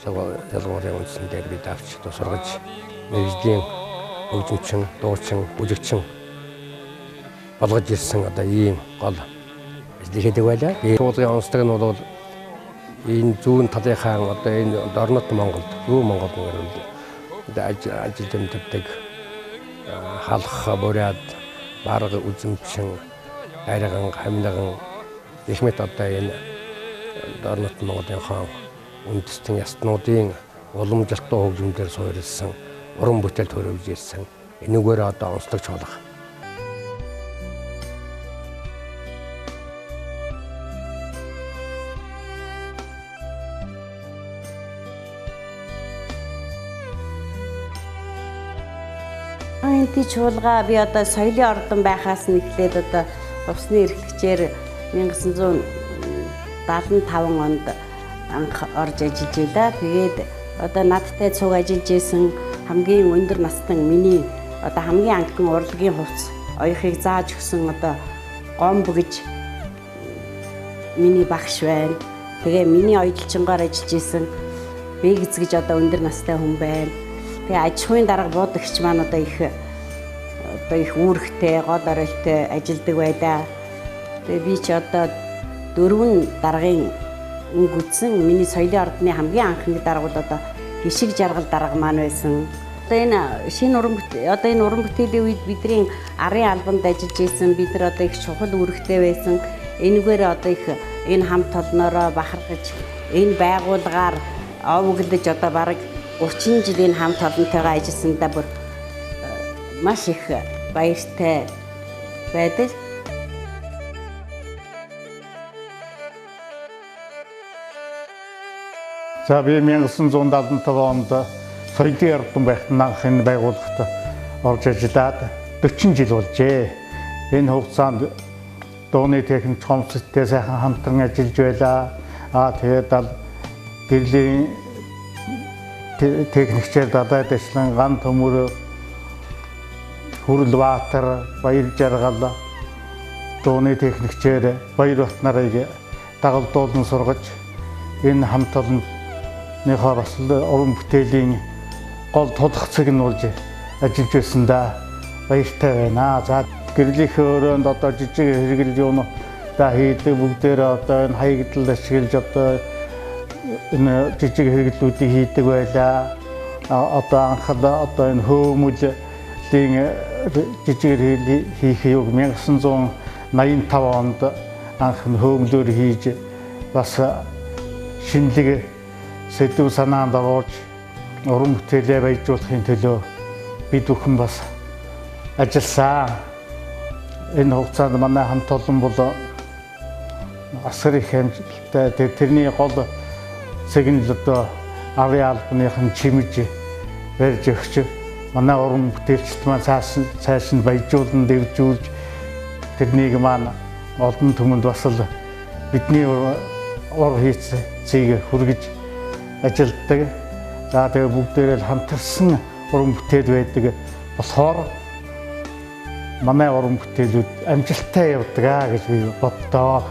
ялгуурын үндсэн дээр бид авч сургаж мэрэгжлийн хөгжимчин, дуучин, бүжигчин болгож ирсэн одоо ийм гол ажил хийдэг байлаа. Туулгын онцлог нь бол энэ зүүн талынхаа одоо энэ орнот Монголд, зүүн Монголд ажил тэмдэгдэг халах, буряд, барга, үзэмчин, айрган, хамнаган их мэт одоо энэ орнот Монголынхаа үндэстэн ястнуудын уламжлалтын хөгжмөөр суурилсан уран бүтээл төрөвж ирсэн. Энэгээр одоо онцлогч болох. Хангинтийн чуулга би одоо соёлын ордон байхаас нь эхлээд одоо усны эрхлэгчээр 1975 онд анх орж ажиллаж байлаа. Тэгээд одоо надтай цуг ажиллаж исэн хамгийн өндөр настай миний одоо хамгийн анхны урлагийн хувцас оёхыг зааж өгсөн одоо гомб гэж миний багш байна. Тэгээ миний оюутлчингаар ажиллаж исэн Бэгз гэж одоо өндөр настай хүн байна. Тэгээ аж ахуйн дарга буудагч маань одоо их үүрэгтэй, гол оролттой ажилладаг байлаа. Тэгээ би ч одоо 4 даргын өнгөцсөн миний соёлын ордны хамгийн анхны дарга бол одоо гişиг жаргал дарга маань байсан. Одоо энэ шинэ уран бүтээлийн үед бидний арын албанд ажиллаж исэн бид нар одоо их чухал үүрэгтэй байсан. Энэгээр одоо их энэ хамт олноороо бахархаж энэ байгууллагаар овоглож одоо бараг 30 жил энэ хамт олонтойгоо ажилласандаа бүр маш их баяртай байдаг. За би 1975 онд соёлын ордон байхад анхны байгууллагт орж ажиллаад 40 жил болжээ. Энэ хугацаанд дууны техник комсэттэй сайхан хамтран ажиллаж байлаа. Тэгээд гэрлийн техникчээр дадаад ажиллан ган төмөр, хүрэл баатар, баяр жаргал, дууны техникчээр баяр батнарыг дагалдуулан сургаж энэ хамт олонныхоо бас уран бүтээлийн гол тулгцыг нь болж ажиллаж байсандаа баяртай байна. За гэрлийнхээ өрөөнд одоо жижиг хэрэгэл юунуудаа хийдэг бүгдээрээ одоо энэ хаягдал ашиглаж одоо энэ жижиг хэрэглүүдийг хийдэг байлаа. Одоо анхлаа одоо энэ хөөмөлийн жижиг хэрэглийг хийх юг 1985 онд анхны хөөмлөөр хийж бас шинэлэг сэдв санаанд оруулж уран бүтээлээ баяжуулахын төлөө бид бүхэн бас ажилласан. Энэ хугацаанд манай хамт олон бол асар их амжилттай тэрний гол сэгнэл одоо арын албаныхан чимж барьж өгч манай уран бүтээлчд маань цааш нь баяжуулан дэвжүүлж тэрнийг маань олон түмэнд бас л бидний ур хийцийг хүргэж ажилладаг. За тэгээ бүгдээрээ л хамтарсан уран бүтээл байдаг болохоор манай уран бүтээлүүд амжилттай явдаг гэж би боддоо.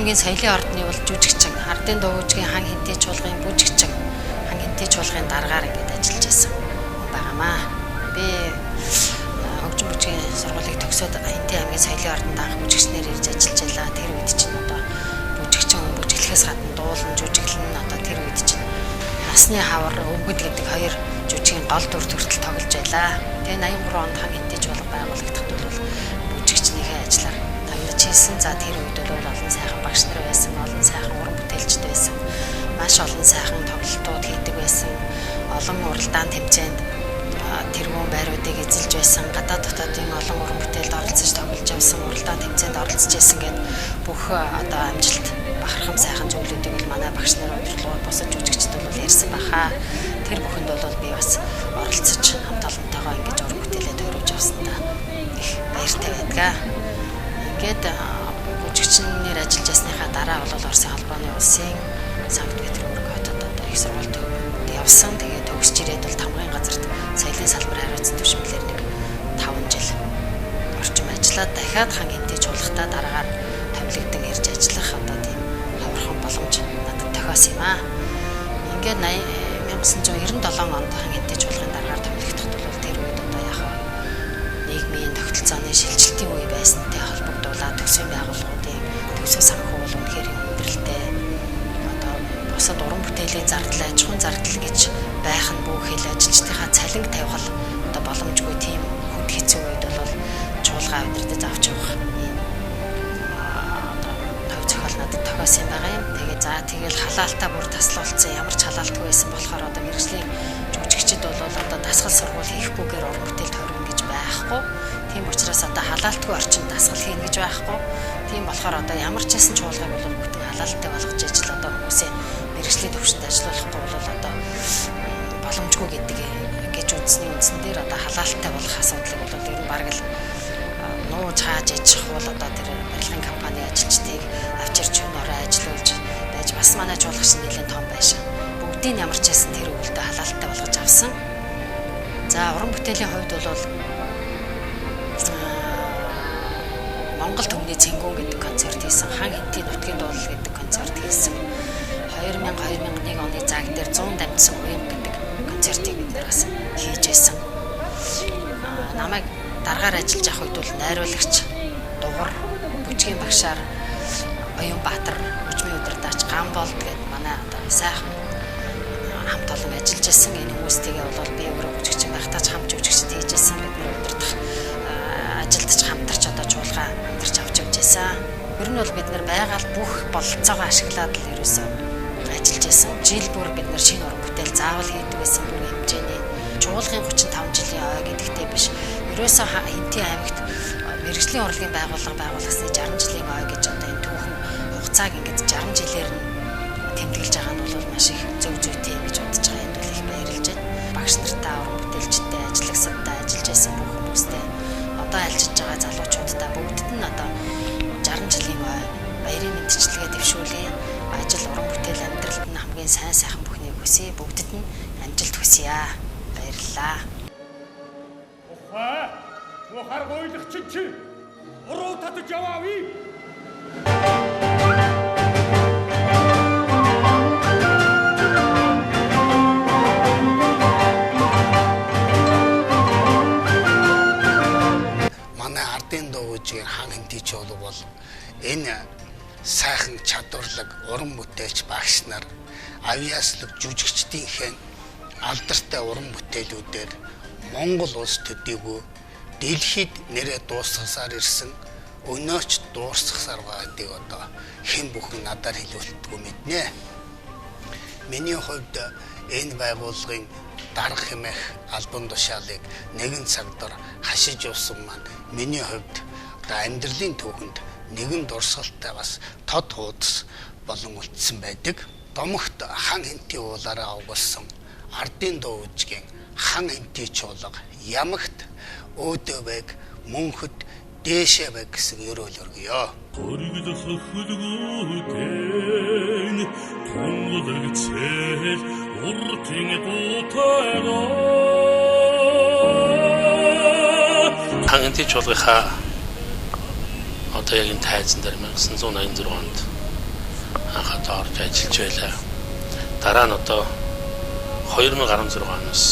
аймгийн соёлын ордны бол жүжигчин, ардын дуугийн хан хинтээ чуулгын бүжигчин, хан хинтээ чуулгын даргаар ингээд ажиллаж байсан байгаамаа. Би хөгжим бүжгийн сургуулийг төгсөөд хинтээ аймгийн соёлын ордонд анх бүжигчнэр ирж ажиллаж байлаа. Тэр үед чинь одоо бүжигчин бүжиглэхээс гадна дуулан жүжиглэн одоо тэр үед чинь насны хавар өвгөд гэдэг хоёр жүжигчийн гол дүр төртөл тоглож байлаа. Тэгээ 83 онд хан хинтээ чуулга байгуулагдахад бол бүжигчнийхээ ажлаар тавьж хийсэн. За тэр үед бол олон сайхан багш нар байсан, олон сайхан уран бүтээлчд байсан. Маш олон сайхан тоглолтууд хийдэг байсан. Олон уралдаан тэмцээнд тэргүүн байруудыг эзэлж байсан. Гадаад дотоодын олон уран бүтээлд оролцож тоглож явсан, уралдаан тэмцээнд оролцож байсан гэд бүх одоо амжилт бахархам сайхан зүйлүүдийг бол манай багш нар удирдлагууд босож жүжигчд бол ярьсан баха. Тэр бүхэнд бол би бас оролцож хамт олонтойгоо ингэж уран бүтээлээ төрүүлж авсандаа их баяртай байдаг. Ингээд бүжигчнэр ажиллаж ясныхаа дараа бол Оросын албаны улсын Санкт Петербург хотод одоо их сургуульд явсан. Тэгээд төгсч ирээд бол тамгын газарт соёлын салбар хариуцсан төвшмөлээр нэг 5 жил орчим ажиллаад дахиад хан хинтээ чуулгатаа дараагаар томилогдсон ирж ажиллах одоо тийм хаврхан боломж надад тохиосон юм аа. Ингээд 1997 онд хан хинтээ чуулгын дараагаар томилогдоход бол тэр үед одоо яг нийгмийн тогтолцооны шилжилтийн үе байсантай холбогдуулаад төсвийн байгууллагуудын төсөв санхүү бол үнэхээр өндөрлөлтэй. Одоо бусад уран бүтээлийн зардал, аж ахуйн зардал гэж байх нь бүх хил ажилчдынхаа цалинг тавих одоо боломжгүй тийм хүнд хэцүү үед бол чуулгаа удирдах авч явах тав зохиол надад тохиосон байгаа юм. Тэгээд халаалтаа бүр таслуулсан. Ямар ч халаалтгүй байсан болохоор одоо мэргэжлийн жүжигчид бол одоо дасгал сургууль хийхгүйгээр уран бүтээл тойрно гэж байхгүй. Тийм учраас одоо халаалтгүй орчинд дасгал хийнэ гэж байхгүй. Тийм болохоор одоо ямар ч хэсэн чуулгыг бол бүтэн халаалттай болгож ижил одоо хүмүүсээ мэргэжлийн төвшөнд ажиллуулахгүй бол одоо боломжгүй гэдэг гэж үзсний үндсэн дээр одоо халаалттай болох асуудлыг бол ер нь бараг л нууж хааж ижих бол одоо тэр барилгын компани ажилчдыг авчирч өнөөрөө ажиллуулж байж бас манай чуулгач нэлээд том байшаа. Бүгдийг ямар ч хэсэн тэр өвөлдөө халаалттай болгож авсан. За уран бүтээлийн хувьд бол Монгол төмний цэнгүүн гэдэг концерт хийсэн. Хан хинтээ нутгийн дуулал гэдэг концерт хийсэн. 2000-2001 оны цаг дээр 100 дамжсан үеийн гэдэг концертыг бид нар бас хийж байсан. Намайг дараагаар ажиллаж авах үед бол найруулагч Дугур бүжгийн багшаар Оюнбаатар хөгжмийн удирдаач Гамболд гэдэг манай одоо сайхан хамт олон ажиллаж байсан. Энэ хүмүүстэйгээ бол би өөрөө бүжигчин байхдаа ч хамт жүжигчд хийж байсан. Бид нар удирдах ажилдж хамтарч одоо чуулга хамтарч авч явж байсан. Ер нь бол бид нар байгаль бүх бололцоогоо ашиглаад л ерөөсөө ажиллаж байсан. Жил бүр бид нар шинэ уран бүтээл заавал хийдэг байсан бүр хэмжээний чуулгын 35 жилийн ой гэдэгтэй биш. Ерөөсөө Хинтээ аймагт мэргэжлийн урлагийн байгууллага байгуулсны 60 жилийн ой гэж одоо энэ түүхэн хугацааг ингээд 60 жилээр нь тэмдэглэж байгаа нь бол маш их зөв зүйтэй юм гэж бодож байгаа. Энд бол их баярлж байна. Багш нартай уран бүтээлчтэй ажиллагсадтай ажиллаж байсан бүх хүмүүстэй одоо альчиж байгаа залуучуудтай бүгдд нь одоо 60 жилийн ой баярын мэдчилгээ дэвшүүлээ. Ажил уран бүтээл амьдралд нь хамгийн сайн сайхан бүхнийг хүсье. Бүгдд нь амжилт хүсье. Баярлалаа. Ухаар гойлох чи уруу татаж яваави. Манай ардын дуугийн хан хинтээ чуулга бол энэ сайхан чадварлаг уран бүтээлч багш нар авьяаслаг жүжигчдийнхээ алдартай уран бүтээлүүдээр Монгол улс төдийгүй дэлхийд нэрээ дуусгасаар ирсэн өнөөч дуусгасаар байгааг одоо хэн бүхэн надаар хэлүүлдэггүй мэднэ. Миний хувьд энэ байгууллагын дарга хэмээх албан тушаалыг нэгэн цагтар хашиж явсан маань миний хувьд одоо амьдралын түүхэнд нэгэн дурсгалтай бас тод хуудас болон үлдсэн байдаг. Домогт хан хинтээ уулаараа авгалсан ардын дуу үжгийн хан хинтээ чуулга ямагт өөдөө байг мөнхөд дээшээ байг гэсэн ерөөл өргөё. Хөргөлөх хөлгүүдэн тунгалаг цэл уртын дутайгаа хан хинтээ чуулгынхаа одоо яг энэ тайзан дээр 1986 онд анхаад орж ажиллаж байлаа. Дараа нь одоо 2016 оноос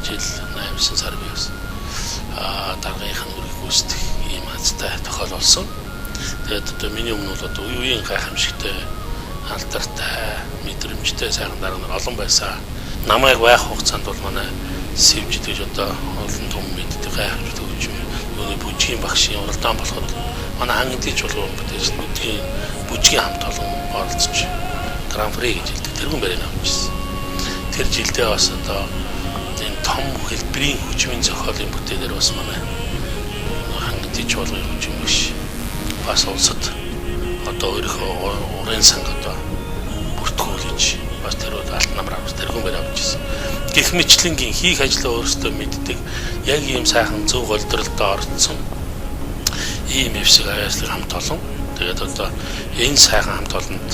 жил 8 сар биес даргийнхын үрийг гүйцэтгэх ийм хацтай тохиол болсон. Тэгээд одоо миний өмнө бол одоо үеийн гайхамшигтай алдартай мэдрэмжтэй сайхан дарга нар олон байсан. намайг байх хугацаанд бол манай сэвжид гэж одоо олон том мэддэг гайхамшигт өгч юм. Юуны бүжгийн багшийн уралдаан болоход манай хан эдийн чуулган бүтээж бүжгийн хамт олон оролцож гран-при гэж хэлдэг тэргүүн барайг авчихсан. Тэр жилдээ бас одоо энэ том хэлбэрийн хөгжмийн зохиолын бүтээлээр бас манай хан эдийн чуулган хөгжим биш бас улсад одоо өөрийнхөө урын санг одоо бүртгүүлж бас тэр алт намраа бас тэргүүн барайг авчихсан. Гэх мэтлэнгийн хийх ажлаа өөрсдөө мэддэг яг ийм сайхан зөв голдролдоо орцсон ийм эвсэг аяслаг хамт олон. Тэгээд одоо энэ сайхан хамт олонд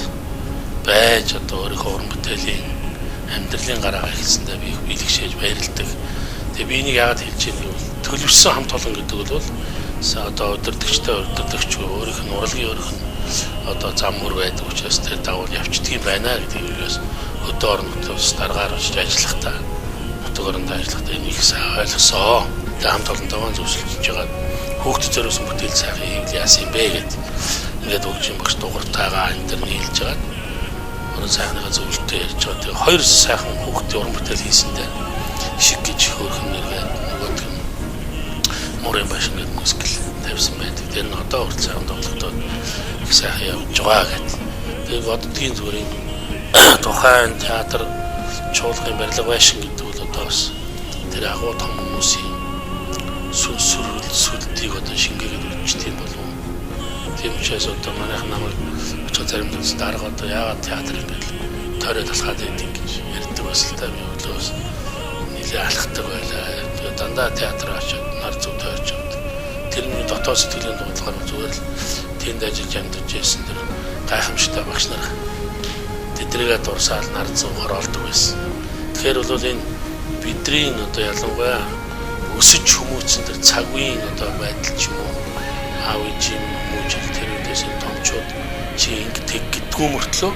байж одоо өөрийнхөө уран бүтээлийн амьдралын гараа эхэлсэндээ би бэлгшээж баярлдаг. Тэгээд би энийг яагаад хэлж байгаа юм бэ? Төлөвсөн хамт олон гэдэг бол одоо өдөртөгчтэй өөрийнх нь урлагийн өөрийнх нь одоо зам мөр байдаг учраас тэр дагуу явчихдгийм байна гэдэг үгээс өдөө орнотоос дараагаар очиж ажиллахдаа нутгаар ажиллахдаа энийг сайн ойлгосоо. Тэгээд хамт олонтойгоо зөвшөлдөж байгаа хүүхдэд зориулсан бүтээл сайхан хийвэл яасан юм бэ гэдэг ингээд өгч юм багш дугартайгаа энэ төр нийлж байгаа. Өнөө сайхныгаа зөвлөлтөй ярьж байгаа. Тэгээд хоёр сайхан хүүхдийн уран бүтээл хийсэндээ шиг гэж хөөрхөн нэргээд нөгөөдг нь морин баш ингээд мускул тавьсан байдаг. Тэр нь одоо хүртэл сайхан тоглолтод их сайхан явж байгаа гэдэг. Тэгээд боддгийн зүгээр тухайн театр чуулгын барилга байшин гэдэг бол одоо бас тэр агуу том хүмүүсийн сүлдийг одоо шингээгээд өгч тийм болов. Тийм учраас одоо манайх намайг очих заримдаа дарга одоо яагаад театр юм бэ? Тойроод алхаад байдаг гэж ярьдаг бас л та би өглөөс нэлээ алхдаг байлаа. Тэгээд дандаа театр очиод нар зүг тойрч явдаг. Тэрний дотоод сэтгэлийн дуудлагаар зүгээр л тэнд ажиллаж амьдарч байсан тэр гайхамшигтай багш нар тэдрийгээ дурсаал нар зүг хороолдог байсан. Тэгэхээр бол энэ бидний одоо ялангуяа өсөж хүмүүцэн тэр цагийн одоо байдал ч юм уу аав ээжийн хүмүүжил тэр үдээс томчууд чи ингэ гэдгүү мөртлөө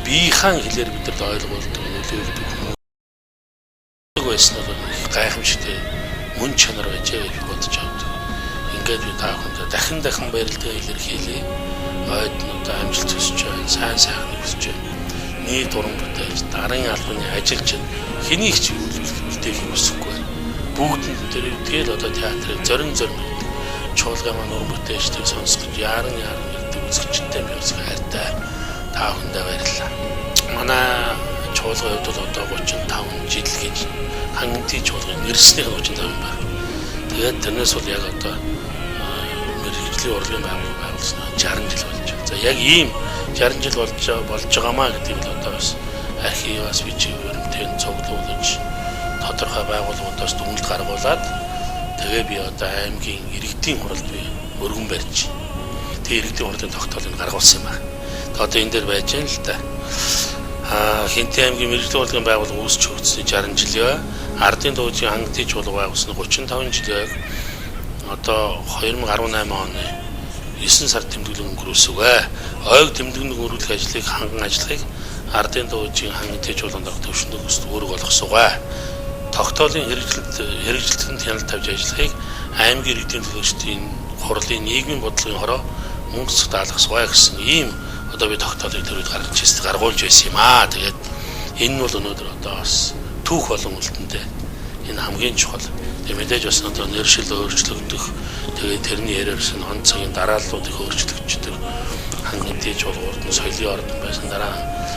биеийн хэлээр бид нар ойлгуулдаг нөлөөлдөг хүмүүс байсан бол гайхамшигтай мөн чанар байжээ гэж бодож авдаг. Ингээд би та бүхэнд дахин баярлалаа илэрхийлье. Ойднуудаа амжилт хүсэж байна, сайн сайхан хүсэж байна. Нийт уран бүтээж дарын албаны ажилч хэнийг ч үлдээх хүсэхгүй. Бүгд нь тэр тэгэл одоо театрыг зорин чуулган маань уран бүтээчдийг сонсгож яран гэдэг үзэгчтэй би бас хайртай та бүхэндээ баярлалаа. Манай чуулган хувьд бол одоо 35 жил гэж хангалтын чуулганы нэрснийх нь 35 юм байна. Тэгээд тэрнээс бол яг одоо мэргэжлийн урлагийн байгуулсан 60 жил болж байна. За яг ийм 60 жил болж байгаамаа гэдэг нь одоо бас архиваас бичиг баримтын цуглуулж тодорхой байгууллагуудаас дүгнэлт гаргуулад тэгээ би одоо аймгийн иргэдийн хуралд би өргөн барьж тэгээ иргэдийн хурлын тогтоолыг гаргуулсан юм байна. Одоо энэ дээр байж байна л да. Хинтээ аймгийн мэргэжлийн урлагийн байгууллага үүсч өгсөн 60 жилээ ардын дуугийн хангалтын чуулга байгуулсан 35 жилээ одоо 2018 оны 9 сар тэмдэглэл өнгөрүүлсэвэ. Ойг тэмдэглэл өнгөрүүлэх ажлыг ханган ажиллахыг ардын дуугийн хангалтын чуулганд төвшөнд өсөлт үүрэг болгосоогоо. Тогтоолын хэрэгжилтэнд хяналт тавьж ажиллахыг аймгийн иргэдийн төлөөлчдийн хурлын нийгмийн бодлогын хороо мөнгө цэг даалгасгай гэсэн ийм одоо би тогтоолыг төрөд гаргуулж байсан юм аа. Тэгээд энэ нь бол өнөөдөр одоо бас түүх болон үлдэндээ энэ хамгийн чухал. Тэгээд мэдээж бас одоо нэршил өөрчлөгдөх тэгээд тэрний яриарс нь он цагийн дарааллуудыг өөрчлөгддөг хан хинтээ чуулгууд нь соёлын ордон байсан дараа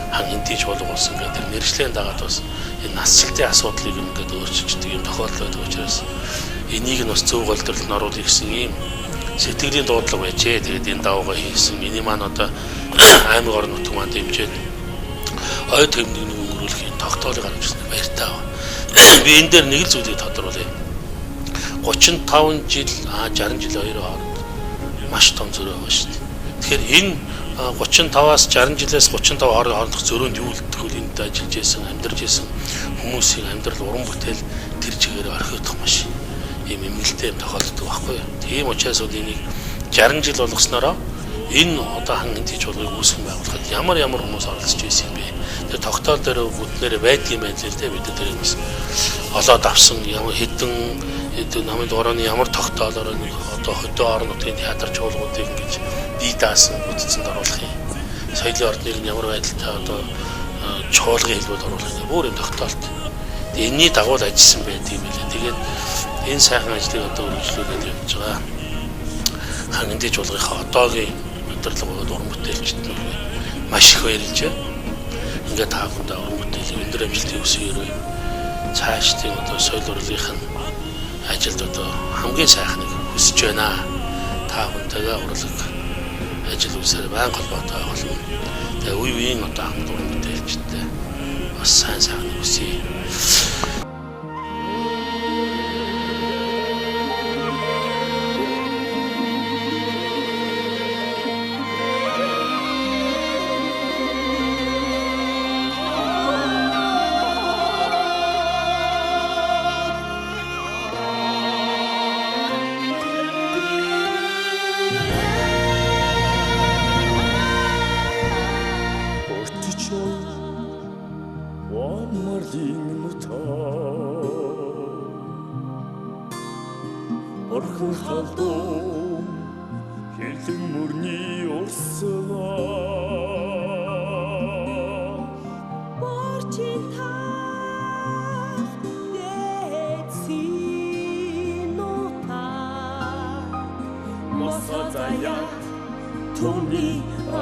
хан хинтээ чуулга болсон гэдэг тэр нэршлийн дагаад бас энэ насжилтын асуудлыг ингээд өөрчилждэг юм тохиолдол байдаг учраас энийг нь бас зөв голдролд нь оруулах гэсэн ийм сэтгэлийн дуудлага байжээ. Тэгээд энэ даваагаа хийсэн миний маань одоо аймаг орон нутаг маань дэмжиж ой тэмдэг өнгөрүүлэхийн тогтоолыг гаргажсан баяртай байна. Би энэ дээр нэг л зүйлийг тодруулъя. 35 жил 60 жил хоёрын хооронд маш том зөрөө байгаа шүү дээ. Тэгэхээр энэ 35-аас 60 жилээс 35 хоорондох зөрөөнд юу үлдэх вэ? Энд ажиллаж байсан, амьдарч байсан хүмүүсийн амьдрал уран бүтээл тэр чигээр орхигдох маш ийм эмгэлтэй юм тохиолддог байхгүй юу? Тийм учраас бол энийг 60 жил болгоснороо энэ одоо хан хинтээ чуулгыг үүсгэн байгуулахад ямар хүмүүс оролцож байсан юм бэ? Тэр тогтоол дээр бүгднээрээ байдгийн байна л дээ бид тэр юмс олоод авсан ямар хэдэн намын дуурайны ямар тогтоолоор одоо хөдөө орон нутгийн театр чуулгуудыг ингэж бие даасан бүтцэнд оруулах юм. Соёлын ордныг ямар байдалтай одоо чуулгын хэлбэрт оруулах юм. Өөр юм тогтоолт. Энэний дагуу л ажилласан байдаг юм билээ. Тэгээд энэ сайхан ажлыг одоо үргэлжлүүлээд явж байгаа. Хан хинтэй чуулгынхаа одоогийн удирдлагууд уран бүтээлчд нь маш их баярлж байна. Ингээд та бүхэндээ уран бүтээлийн өндөр амжилтыг хүсье. Цаашдын одоо соёл урлагийнх нь ажилд одоо хамгийн сайхныг хүсэж байна. Та бүхэнтэйгээ урлаг ажил үйлсээр байнга холбоотой болно. Тэгээ үе үеийн одоо хамт уран бүтээлчтэй бас сайн сайхныг хүсье. Орхон халдуу хилэн мөрний урсгаа борчин тал дэцин нота мосазая тони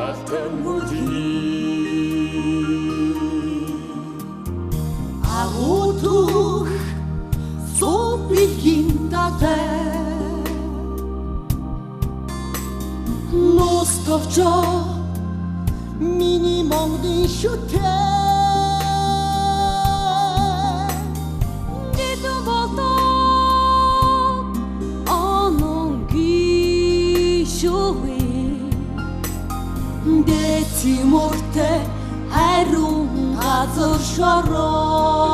алтан мөдий агутух сопилгин татэ Nostovчо миний Монголын шүтээ Дэдэн болоо ононги шуи Дэциморте харун газар шороо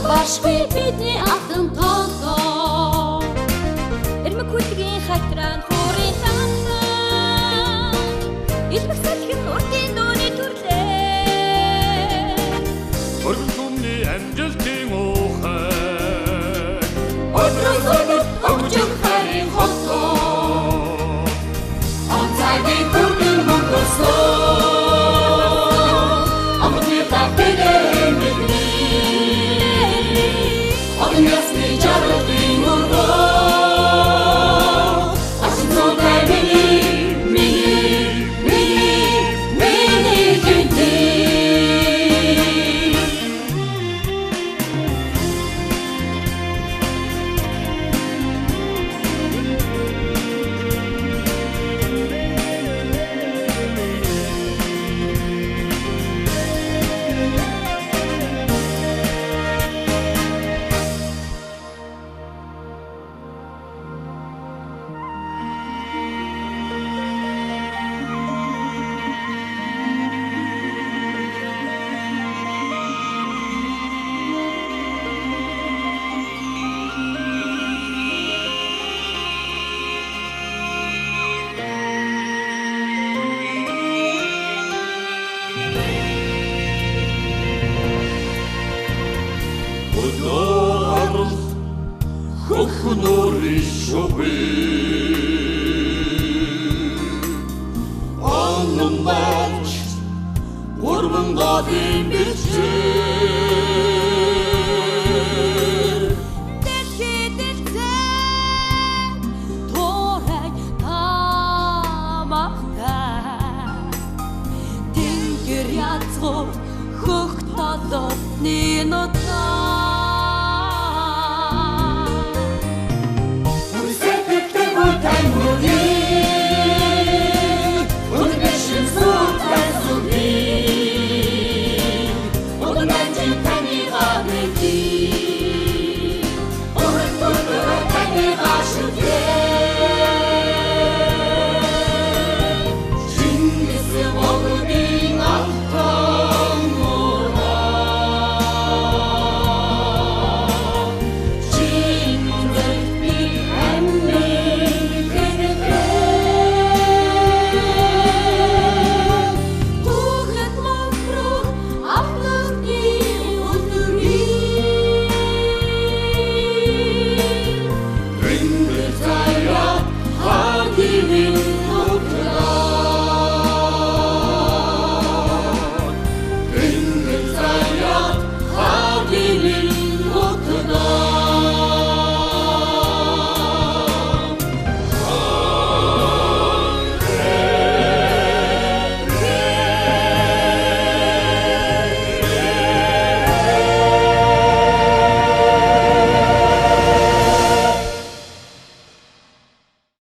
Башгүй бидний атан тоолоо Эрмэг хүлгийн хайтран хуурын тансан Илмэг салхин урдын дууны төрлөө Өргөн түмний амжилтын ухаан Өдрөс өнөд өгжөг харин хотоо Он цагийн хүргэн мөнгөсөө Амтны тапилэн бидний Ясны жаргын мөргөө Ашинцон тай миний гэнтэй Хөхнөрий шуби Аннамбач Урман гадын бичээ Ni nåt